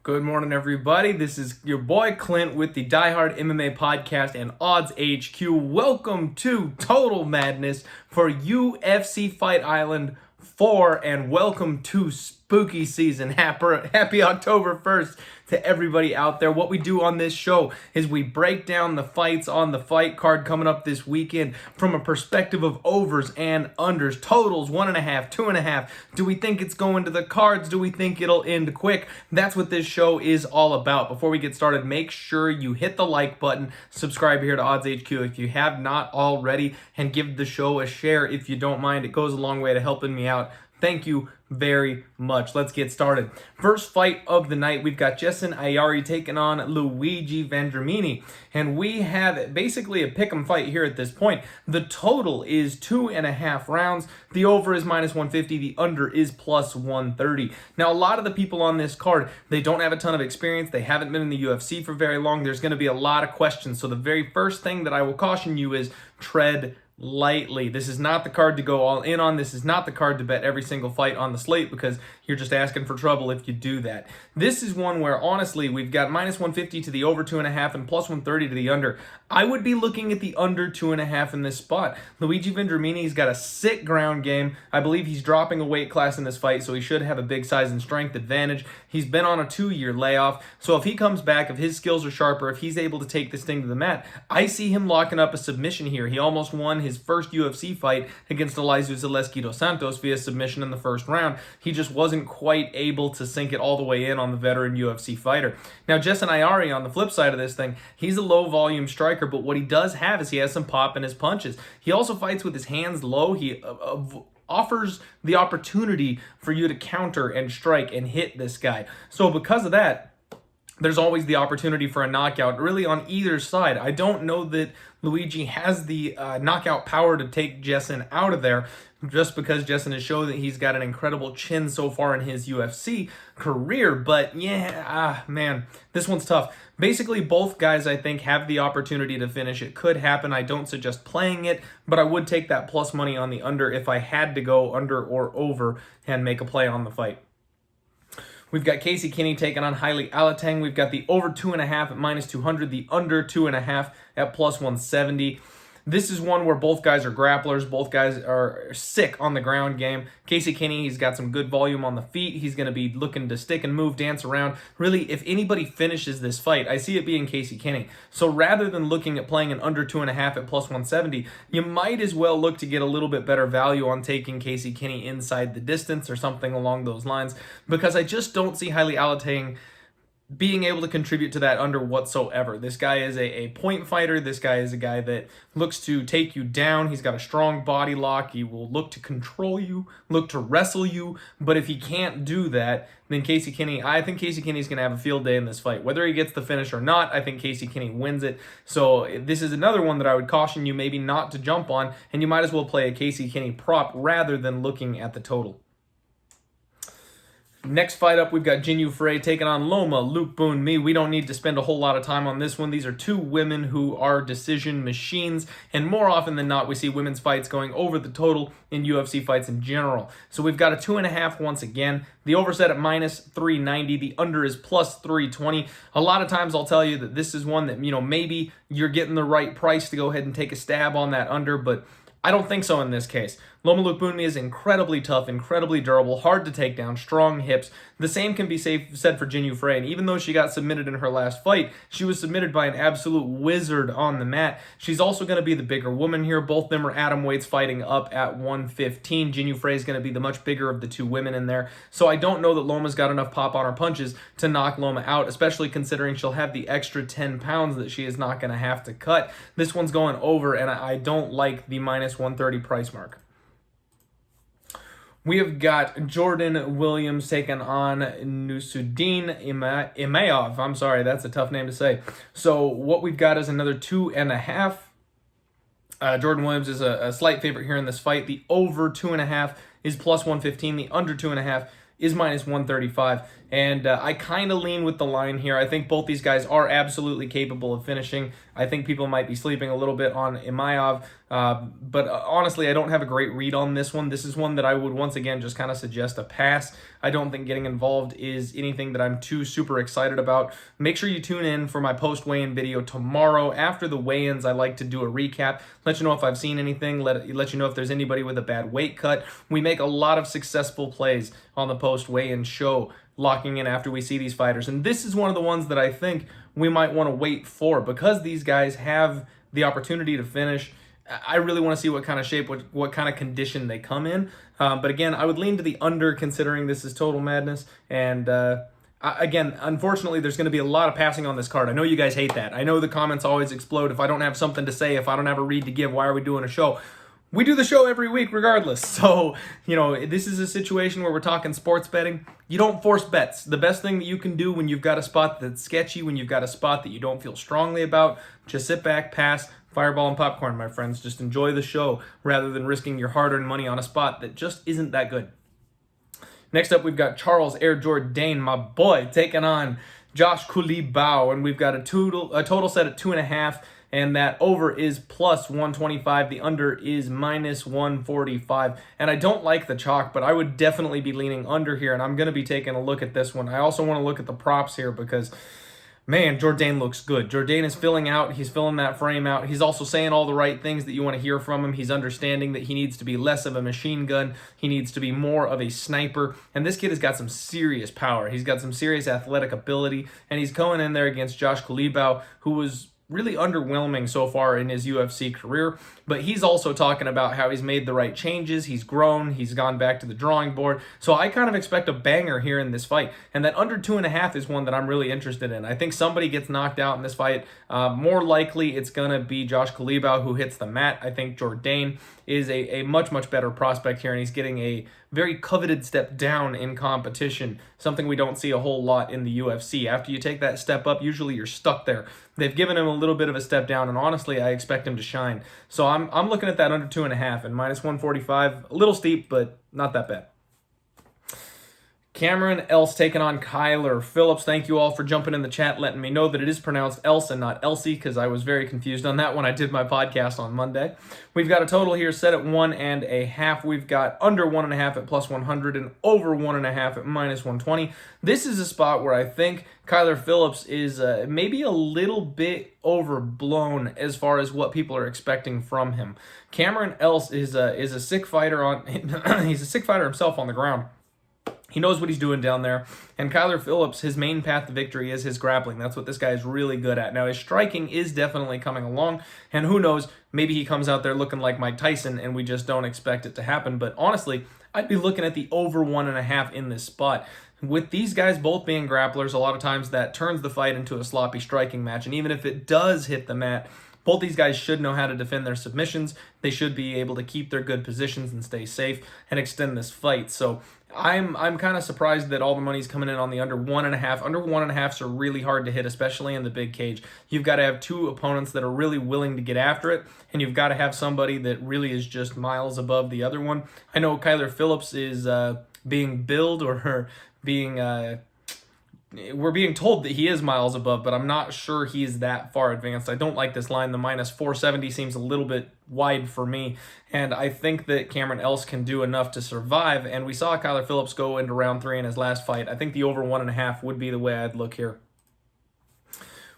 Good morning, everybody. This is your boy Clint with the Die Hard MMA podcast and Odds HQ. Welcome to Total Madness for UFC Fight Island 4, and welcome to spooky season. Happy October 1st to everybody out there. What we do on this show is we break down the fights on the fight card coming up this weekend from a perspective of overs and unders, totals, 1.5, 2.5. Do we think it's going to the cards? Do we think it'll end quick? That's what this show is all about. Before we get started, make sure you hit the like button, subscribe here to Odds HQ if you have not already, and give the show a share if you don't mind. It goes a long way to helping me out. Thank you very much. Let's get started. First fight of the night, we've got Ayari taking on Luigi Vandramini, and we have basically a pick'em fight here at this point. The total is 2.5 rounds. The over is -150. The under is +130. Now, a lot of the people on this card, they don't have a ton of experience. They haven't been in the UFC for very long. There's going to be a lot of questions. So the very first thing that I will caution you is tread lightly. This is not the card to go all in on. This is not the card to bet every single fight on the slate, because you're just asking for trouble if you do that. This is one where, honestly, we've got -150 to the over 2.5 and +130 to the under. I would be looking at the under 2.5 in this spot. Luigi Vandramini's got a sick ground game. I believe he's dropping a weight class in this fight, so he should have a big size and strength advantage. He's been on a 2-year layoff, so if he comes back, if his skills are sharper, if he's able to take this thing to the mat, I see him locking up a submission here. He almost won his first UFC fight against Elizeu Zaleski dos Santos via submission in the first round. He just wasn't quite able to sink it all the way in on the veteran UFC fighter. Now, Ayari, on the flip side of this thing, he's a low-volume striker, but what he does have is he has some pop in his punches. He also fights with his hands low. He offers the opportunity for you to counter and strike and hit this guy. So because of that, there's always the opportunity for a knockout, really on either side. I don't know that Luigi has the knockout power to take Jessen out of there, just because Jessen has shown that he's got an incredible chin so far in his UFC career. But yeah, man, this one's tough. Basically, both guys, I think, have the opportunity to finish. It could happen. I don't suggest playing it, but I would take that plus money on the under if I had to go under or over and make a play on the fight. We've got Casey Kinney taking on Haile Alateng. We've got the over 2.5 at -200, the under 2.5 at +170. This is one where both guys are grapplers. Both guys are sick on the ground game. Casey Kinney, he's got some good volume on the feet. He's going to be looking to stick and move, dance around. Really, if anybody finishes this fight, I see it being Casey Kinney. So rather than looking at playing an under 2.5 at +170, you might as well look to get a little bit better value on taking Casey Kinney inside the distance or something along those lines, because I just don't see Haile Alateng being able to contribute to that under whatsoever. This guy is a point fighter. This guy is a guy that looks to take you down. He's got a strong body lock. He will look to control you, look to wrestle you. But if he can't do that, then Casey Kinney, I think Casey Kinney's going to have a field day in this fight. Whether he gets the finish or not, I think Casey Kinney wins it. So this is another one that I would caution you maybe not to jump on, and you might as well play a Casey Kinney prop rather than looking at the total. Next fight up, we've got Jinyu Frey taking on Loma Lookboonmee. We don't need to spend a whole lot of time on this one. These are two women who are decision machines, and more often than not, we see women's fights going over the total in UFC fights in general. So we've got a 2.5 once again. The over set at -390. The under is +320. A lot of times I'll tell you that this is one that, maybe you're getting the right price to go ahead and take a stab on that under, but I don't think so in this case. Loma Lookboonmee is incredibly tough, incredibly durable, hard to take down, strong hips. The same can be said for Jinyu Frey, and even though she got submitted in her last fight, she was submitted by an absolute wizard on the mat. She's also going to be the bigger woman here. Both of them are atom weights fighting up at 115. Jinyu Frey is going to be the much bigger of the two women in there. So I don't know that Loma's got enough pop on her punches to knock Loma out, especially considering she'll have the extra 10 pounds that she is not going to have to cut. This one's going over, and I don't like the -130 price mark. We have got Jordan Williams taking on Nusudin Imayov. I'm sorry, that's a tough name to say. So what we've got is another 2.5. Jordan Williams is a slight favorite here in this fight. The over 2.5 is +115. The under 2.5 is -135. And I kind of lean with the line here. I think both these guys are absolutely capable of finishing. I think people might be sleeping a little bit on Imayov. But honestly, I don't have a great read on this one. This is one that I would once again just kind of suggest a pass. I don't think getting involved is anything that I'm too super excited about. Make sure you tune in for my post-weigh-in video tomorrow. After the weigh-ins, I like to do a recap, let you know if I've seen anything, let you know if there's anybody with a bad weight cut. We make a lot of successful plays on the post-weigh-in show, locking in after we see these fighters. And this is one of the ones that I think we might want to wait for because these guys have the opportunity to finish. I really want to see what kind of shape, what kind of condition they come in. But again, I would lean to the under considering this is Total Madness. And again, unfortunately, there's going to be a lot of passing on this card. I know you guys hate that. I know the comments always explode. If I don't have something to say, if I don't have a read to give, why are we doing a show? We do the show every week regardless. So, this is a situation where we're talking sports betting. You don't force bets. The best thing that you can do when you've got a spot that's sketchy, when you've got a spot that you don't feel strongly about, just sit back, pass, fireball and popcorn, my friends. Just enjoy the show rather than risking your hard-earned money on a spot that just isn't that good. Next up, we've got Charles Air Jourdain, my boy, taking on Josh Culibao, and we've got a total set at 2.5, and that over is plus 125. The under is minus 145. And I don't like the chalk, but I would definitely be leaning under here, and I'm going to be taking a look at this one. I also want to look at the props here because, man, Jourdain looks good. Jourdain is filling out. He's filling that frame out. He's also saying all the right things that you want to hear from him. He's understanding that he needs to be less of a machine gun. He needs to be more of a sniper. And this kid has got some serious power. He's got some serious athletic ability. And he's going in there against Josh Culibao, who was really underwhelming so far in his UFC career, but he's also talking about how he's made the right changes, he's grown, he's gone back to the drawing board. So I kind of expect a banger here in this fight, and that under 2.5 is one that I'm really interested in. I think somebody gets knocked out in this fight. More likely it's going to be Josh Culibao who hits the mat. I think Jourdain is a much, much better prospect here, and he's getting a very coveted step down in competition, something we don't see a whole lot in the UFC. After you take that step up, usually you're stuck there. They've given him a little bit of a step down, and honestly, I expect him to shine. So I'm looking at that under 2.5 and minus 145. A little steep, but not that bad. Cameron Else taking on Kyler Phillips. Thank you all for jumping in the chat, letting me know that it is pronounced Else and not Elsie, because I was very confused on that when I did my podcast on Monday. We've got a total here set at 1.5. We've got under 1.5 at plus 100 and over 1.5 at minus 120. This is a spot where I think Kyler Phillips is maybe a little bit overblown as far as what people are expecting from him. Cameron Else is a sick fighter he's a sick fighter himself on the ground. He knows what he's doing down there. And Kyler Phillips, his main path to victory is his grappling. That's what this guy is really good at. Now, his striking is definitely coming along. And who knows, maybe he comes out there looking like Mike Tyson and we just don't expect it to happen. But honestly, I'd be looking at the over 1.5 in this spot. With these guys both being grapplers, a lot of times that turns the fight into a sloppy striking match. And even if it does hit the mat, both these guys should know how to defend their submissions. They should be able to keep their good positions and stay safe and extend this fight. So I'm kind of surprised that all the money's coming in on the under 1.5. Under 1.5s are really hard to hit, especially in the big cage. You've got to have two opponents that are really willing to get after it, and you've got to have somebody that really is just miles above the other one. I know Kyler Phillips is being billed or being... we're being told that he is miles above, but I'm not sure he's that far advanced. I don't like this line. The minus 470 seems a little bit wide for me, and I think that Cameron Else can do enough to survive, and we saw Kyler Phillips go into round 3 in his last fight. I think the over 1.5 would be the way I'd look here.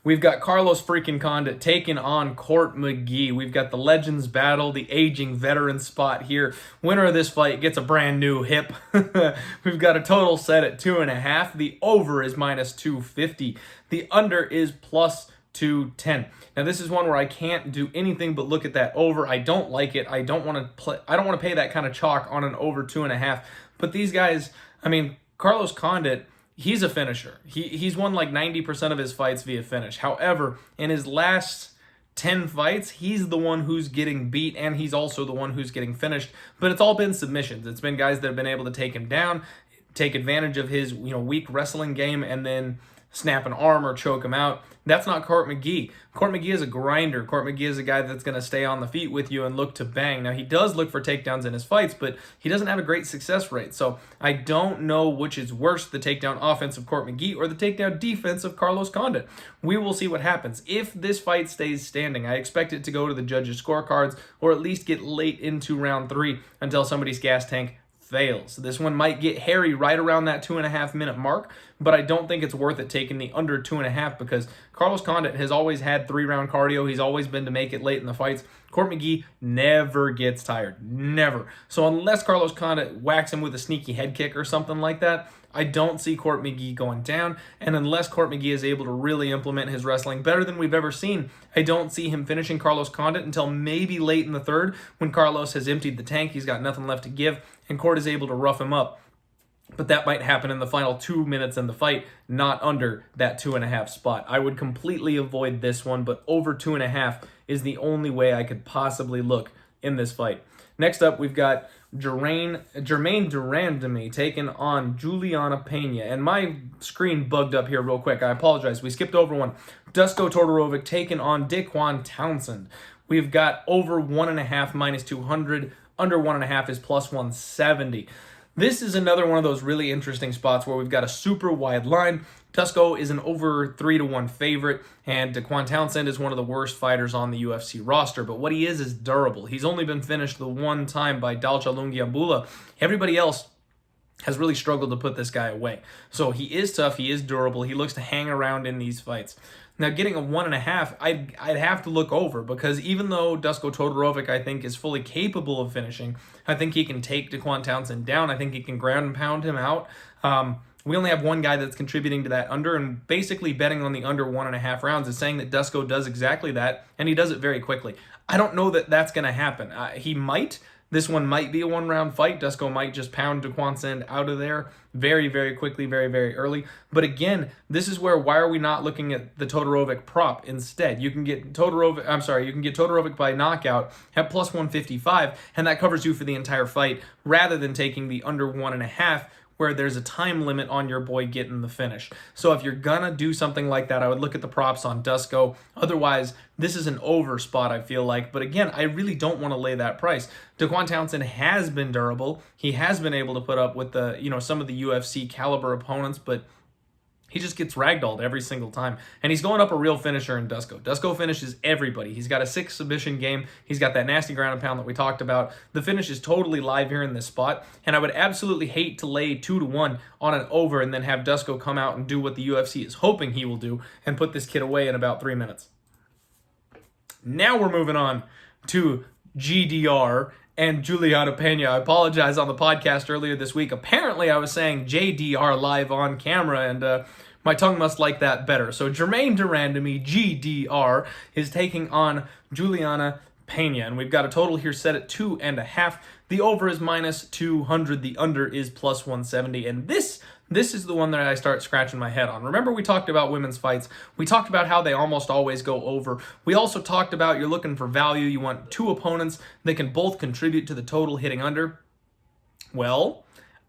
We've got Carlos freaking Condit taking on Court McGee. We've got the Legends Battle, the aging veteran spot here. Winner of this fight gets a brand new hip. We've got a total set at 2.5. The over is minus 250. The under is plus 210. Now this is one where I can't do anything but look at that over. I don't like it. I don't want to pay that kind of chalk on an over 2.5. But these guys, I mean, Carlos Condit, he's a finisher. He's won like 90% of his fights via finish. However, in his last 10 fights, he's the one who's getting beat, and he's also the one who's getting finished. But it's all been submissions. It's been guys that have been able to take him down, take advantage of his weak wrestling game, and then snap an arm or choke him out. That's not Court McGee. Court McGee is a grinder. Court McGee is a guy that's going to stay on the feet with you and look to bang. Now, he does look for takedowns in his fights, but he doesn't have a great success rate. So I don't know which is worse, the takedown offense of Court McGee or the takedown defense of Carlos Condit. We will see what happens. If this fight stays standing, I expect it to go to the judges' scorecards or at least get late into round 3 until somebody's gas tank fails. This one might get hairy right around that 2.5 minute mark, but I don't think it's worth it taking the under 2.5 because Carlos Condit has always had 3-round cardio. He's always been to make it late in the fights. Court McGee never gets tired. Never. So unless Carlos Condit whacks him with a sneaky head kick or something like that, I don't see Court McGee going down. And unless Court McGee is able to really implement his wrestling better than we've ever seen, I don't see him finishing Carlos Condit until maybe late in the third when Carlos has emptied the tank. He's got nothing left to give, and Court is able to rough him up. But that might happen in the final 2 minutes in the fight, not under that 2.5 spot. I would completely avoid this one, but over 2.5 is the only way I could possibly look in this fight. Next up, we've got Germaine Durandamy taking on Giuliana Pena. And my screen bugged up here real quick. I apologize. We skipped over one. Dusko Todorovic taking on Daquan Townsend. We've got over 1.5 minus 200. Under 1.5 is plus 170. This is another one of those really interesting spots where we've got a super wide line. Dusko is an over 3-1 favorite, and Daquan Townsend is one of the worst fighters on the UFC roster. But what he is durable. He's only been finished the one time by Dalcha Lungiambula. Everybody else has really struggled to put this guy away. So he is tough. He is durable. He looks to hang around in these fights. Now, getting a 1.5, I'd have to look over because even though Dusko Todorovic, I think, is fully capable of finishing, I think he can take Daquan Townsend down. I think he can ground and pound him out. We only have one guy that's contributing to that under, and basically betting on the under 1.5 rounds is saying that Dusko does exactly that, and he does it very quickly. I don't know that that's going to happen. He might. This one might be a one-round fight. Dusko might just pound Daquan Townsend out of there very, very quickly, very, very early. But again, this is why are we not looking at the Todorovic prop instead? You can get Todorovic by knockout at plus 155, and that covers you for the entire fight, rather than taking the under 1.5, where there's a time limit on your boy getting the finish. So if you're gonna do something like that, I would look at the props on Dusko. Otherwise, this is an over spot, I feel like. But again, I really don't want to lay that price. Daquan Townsend has been durable. He has been able to put up with some of the UFC caliber opponents, but he just gets ragdolled every single time. And he's going up a real finisher in Dusko. Dusko finishes everybody. He's got a 6 submission game. He's got that nasty ground and pound that we talked about. The finish is totally live here in this spot. And I would absolutely hate to lay 2-1 on an over and then have Dusko come out and do what the UFC is hoping he will do and put this kid away in about 3 minutes. Now we're moving on to GDR and Giuliana Pena. I apologize on the podcast earlier this week. Apparently, I was saying JDR live on camera, and my tongue must like that better. So Germaine Durandamy, GDR, is taking on Giuliana Pena, and we've got a total here set at 2.5. The over is minus 200. The under is plus 170, and this is the one that I start scratching my head on. Remember, we talked about women's fights. We talked about how they almost always go over. We also talked about you're looking for value. You want 2 opponents that can both contribute to the total hitting under. Well,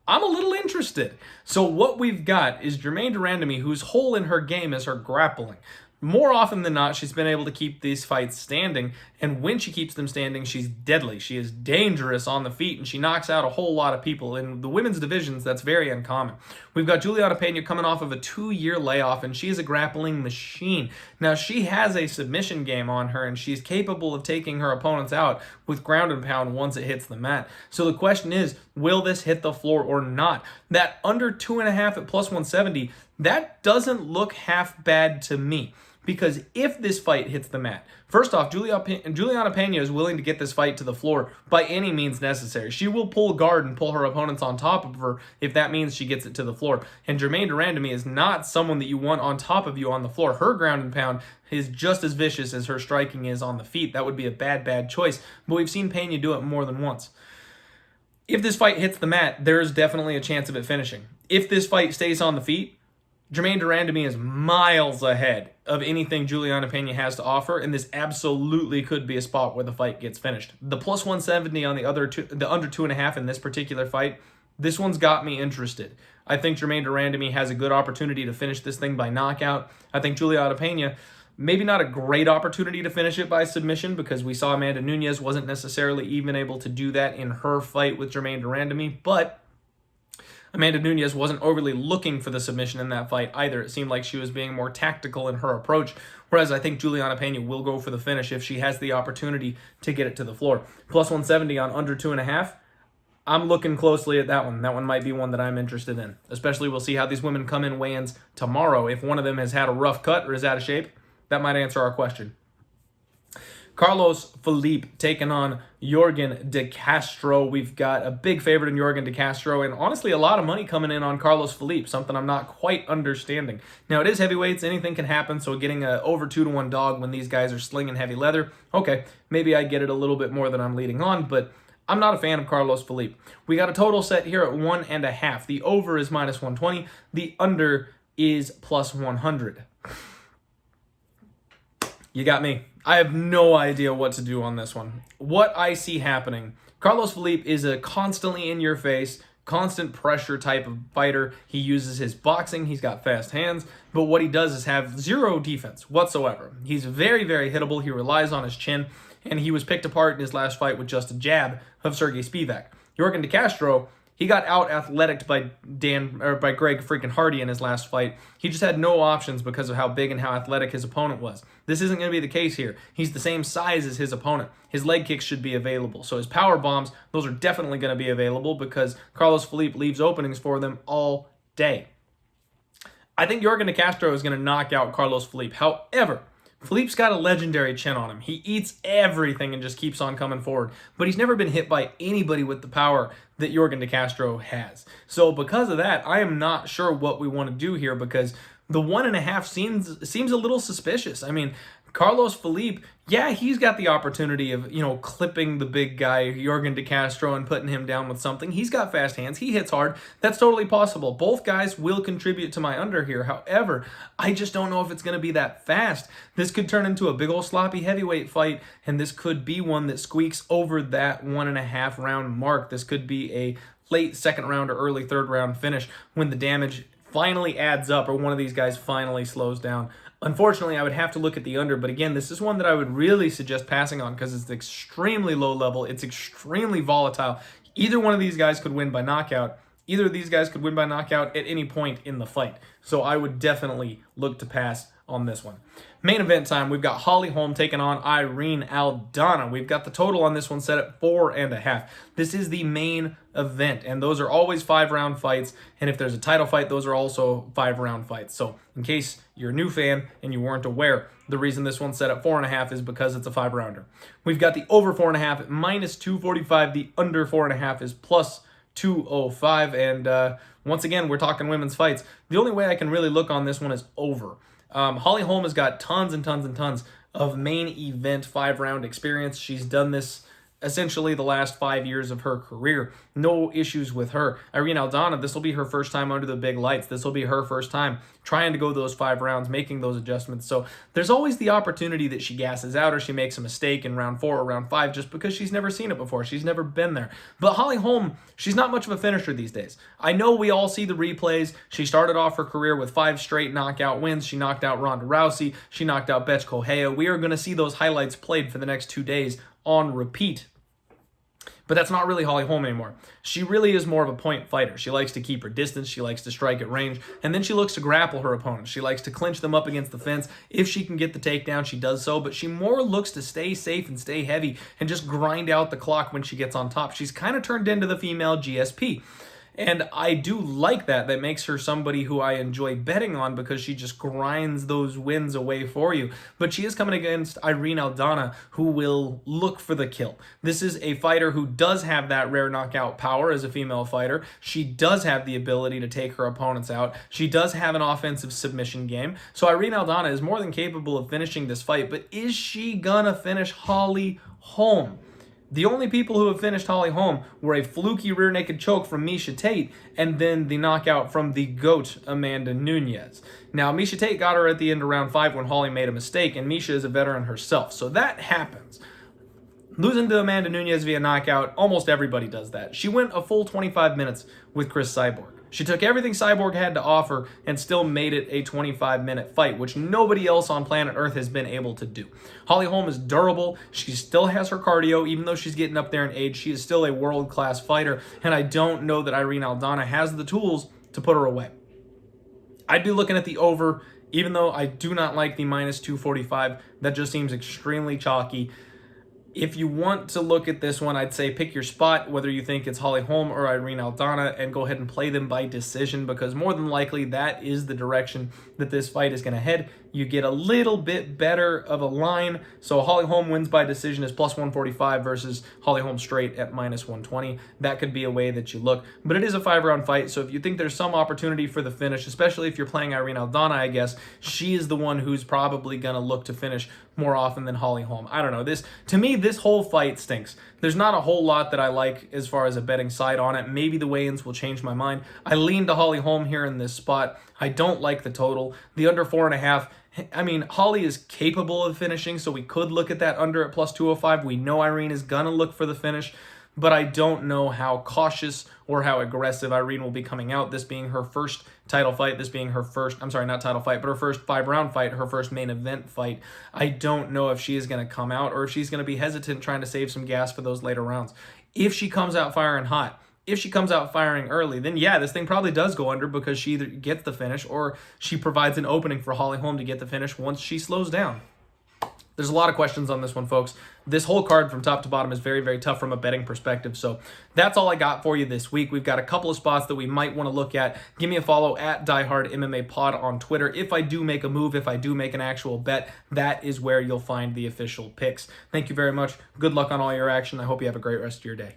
I'm a little interested. So what we've got is Germaine Durandamy, whose hole in her game is her grappling. More often than not, she's been able to keep these fights standing, and when she keeps them standing, she's deadly. She is dangerous on the feet, and she knocks out a whole lot of people. In the women's divisions, that's very uncommon. We've got Giuliana Pena coming off of a 2-year layoff, and she is a grappling machine. Now, she has a submission game on her, and she's capable of taking her opponents out with ground and pound once it hits the mat. So the question is, will this hit the floor or not? That under 2.5 at plus 170, that doesn't look half bad to me. Because if this fight hits the mat, first off, Giuliana Pena is willing to get this fight to the floor by any means necessary. She will pull guard and pull her opponents on top of her if that means she gets it to the floor. And Germaine Durandamy is not someone that you want on top of you on the floor. Her ground and pound is just as vicious as her striking is on the feet. That would be a bad choice. But we've seen Pena do it more than once. If this fight hits the mat, there's definitely a chance of it finishing. If this fight stays on the feet, Germaine Durandamy is miles ahead of anything Giuliana Pena has to offer, and this absolutely could be a spot where the fight gets finished. The plus 170 on the under 2.5 in this particular fight, this one's got me interested. I think Germaine de Randamie has a good opportunity to finish this thing by knockout. I think Giuliana Pena, maybe not a great opportunity to finish it by submission, because we saw Amanda Nunes wasn't necessarily even able to do that in her fight with Germaine de Randamie, but Amanda Nunes wasn't overly looking for the submission in that fight either. It seemed like she was being more tactical in her approach, whereas I think Giuliana Pena will go for the finish if she has the opportunity to get it to the floor. Plus 170 on under 2.5. I'm looking closely at that one. That one might be one that I'm interested in. Especially we'll see how these women come in weigh-ins tomorrow. If one of them has had a rough cut or is out of shape, that might answer our question. Carlos Philippe taking on Jorgen de Castro. We've got a big favorite in Jorgen de Castro, and honestly a lot of money coming in on Carlos Philippe, something I'm not quite understanding. Now, it is heavyweights. Anything can happen, so getting a over 2-to-1 dog when these guys are slinging heavy leather, okay, maybe I get it a little bit more than I'm leading on, but I'm not a fan of Carlos Philippe. We got a total set here at 1.5. The over is minus 120. The under is plus 100. You got me. I have no idea what to do on this one. What I see happening, Carlos Philippe is a constantly in-your-face, constant pressure type of fighter. He uses his boxing. He's got fast hands. But what he does is have zero defense whatsoever. He's very, very hittable. He relies on his chin. And he was picked apart in his last fight with just a jab of Sergey Spivak. Jorgen de Castro, he got out-athleticked by Greg freaking Hardy in his last fight. He just had no options because of how big and how athletic his opponent was. This isn't going to be the case here. He's the same size as his opponent. His leg kicks should be available. So his power bombs, those are definitely going to be available because Carlos Philippe leaves openings for them all day. I think Jorgen de Castro is going to knock out Carlos Philippe. However, Philippe's got a legendary chin on him. He eats everything and just keeps on coming forward. But he's never been hit by anybody with the power that Jorgen de Castro has. So because of that, I am not sure what we want to do here because the 1.5 seems a little suspicious. I mean, Carlos Philippe, yeah, he's got the opportunity of, clipping the big guy, Jorgen de Castro, and putting him down with something. He's got fast hands. He hits hard. That's totally possible. Both guys will contribute to my under here. However, I just don't know if it's going to be that fast. This could turn into a big old sloppy heavyweight fight, and this could be one that squeaks over that 1.5 round mark. This could be a late second round or early third round finish when the damage finally adds up or one of these guys finally slows down. Unfortunately, I would have to look at the under, but again, this is one that I would really suggest passing on because it's extremely low level. It's extremely volatile. Either one of these guys could win by knockout. Either of these guys could win by knockout at any point in the fight. So I would definitely look to pass on this one. Main event time, we've got Holm taking on Irene Aldana. We've got the total on this one set at 4.5. This is the main event, and those are always 5-round fights, and if there's a title fight, those are also 5-round fights. So in case you're a new fan and you weren't aware, the reason this one's set at 4.5 is because it's a 5-rounder. We've got the over 4.5 at minus 245. The under 4.5 is plus 205, and once again, we're talking women's fights. The only way I can really look on this one is over. Holm has got tons and tons and tons of main event 5-round experience. She's done this essentially the last 5 years of her career. No issues with her. Irene Aldana, this will be her first time under the big lights. This will be her first time trying to go those 5 rounds, making those adjustments. So there's always the opportunity that she gasses out or she makes a mistake in round 4 or round 5 just because she's never seen it before. She's never been there. But Holm, she's not much of a finisher these days. I know we all see the replays. She started off her career with 5 straight knockout wins. She knocked out Ronda Rousey. She knocked out Bethe Correia. We are going to see those highlights played for the next 2 days on repeat. But that's not really Holm anymore. She really is more of a point fighter. She likes to keep her distance. She likes to strike at range. And then she looks to grapple her opponents. She likes to clinch them up against the fence. If she can get the takedown, she does so. But she more looks to stay safe and stay heavy and just grind out the clock when she gets on top. She's kind of turned into the female GSP. And I do like that. That makes her somebody who I enjoy betting on because she just grinds those wins away for you. But she is coming against Irene Aldana, who will look for the kill. This is a fighter who does have that rare knockout power as a female fighter. She does have the ability to take her opponents out. She does have an offensive submission game. So Irene Aldana is more than capable of finishing this fight. But is she gonna finish Holm? The only people who have finished Holm were a fluky rear naked choke from Miesha Tate and then the knockout from the GOAT, Amanda Nunes. Now, Miesha Tate got her at the end of round 5 when Holly made a mistake, and Miesha is a veteran herself, so that happens. Losing to Amanda Nunes via knockout, almost everybody does that. She went a full 25 minutes with Chris Cyborg. She took everything Cyborg had to offer and still made it a 25-minute fight, which nobody else on planet Earth has been able to do. Holly Holm is durable. She still has her cardio. Even though she's getting up there in age, she is still a world-class fighter, and I don't know that Irene Aldana has the tools to put her away. I'd be looking at the over, even though I do not like the minus 245. That just seems extremely chalky. If you want to look at this one, I'd say pick your spot, whether you think it's Holly Holm or Irene Aldana, and go ahead and play them by decision, because more than likely that is the direction that this fight is going to head. You get a little bit better of a line. So Holly Holm wins by decision is plus 145 versus Holly Holm straight at minus 120. That could be a way that you look. But it is a 5-round fight, so if you think there's some opportunity for the finish, especially if you're playing Irene Aldana, I guess, she is the one who's probably going to look to finish more often than Holly Holm. I don't know. To me, this whole fight stinks. There's not a whole lot that I like as far as a betting side on it. Maybe the weigh-ins will change my mind. I lean to Holly Holm here in this spot. I don't like the total. The under 4.5, I mean, Holly is capable of finishing, so we could look at that under at plus 205. We know Irene is going to look for the finish, but I don't know how cautious or how aggressive Irene will be coming out. This being her first title fight, this being her first, I'm sorry, not title fight, but her first 5-round fight, her first main event fight. I don't know if she is going to come out or if she's going to be hesitant trying to save some gas for those later rounds. If she comes out firing hot, if she comes out firing early, then yeah, this thing probably does go under because she either gets the finish or she provides an opening for Holly Holm to get the finish once she slows down. There's a lot of questions on this one, folks. This whole card from top to bottom is very, very tough from a betting perspective. So that's all I got for you this week. We've got a couple of spots that we might want to look at. Give me a follow at Diehard MMA Pod on Twitter. If I do make a move, if I do make an actual bet, that is where you'll find the official picks. Thank you very much. Good luck on all your action. I hope you have a great rest of your day.